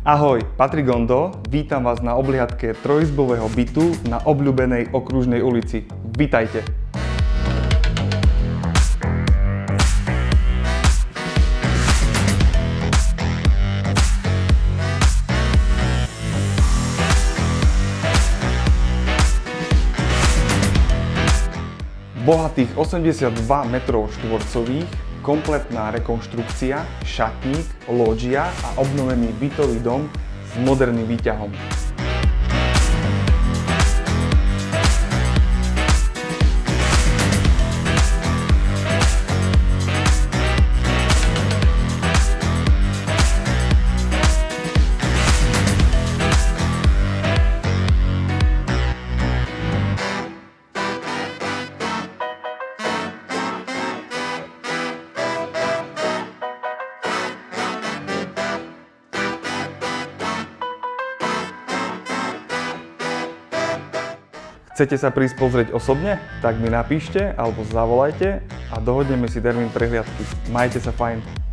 Ahoj, Patrik Gondo, vítam vás na obliadke trojizbového bytu na obľúbenej Okružnej ulici. Vítajte! Bohatých 82 metrov štvorcových, kompletná rekonštrukcia, šatník, lóžia a obnovený bytový dom s moderným výťahom. Chcete sa prísť pozrieť osobne? Tak mi napíšte alebo zavolajte a dohodneme si termín prehliadky. Majte sa fajn.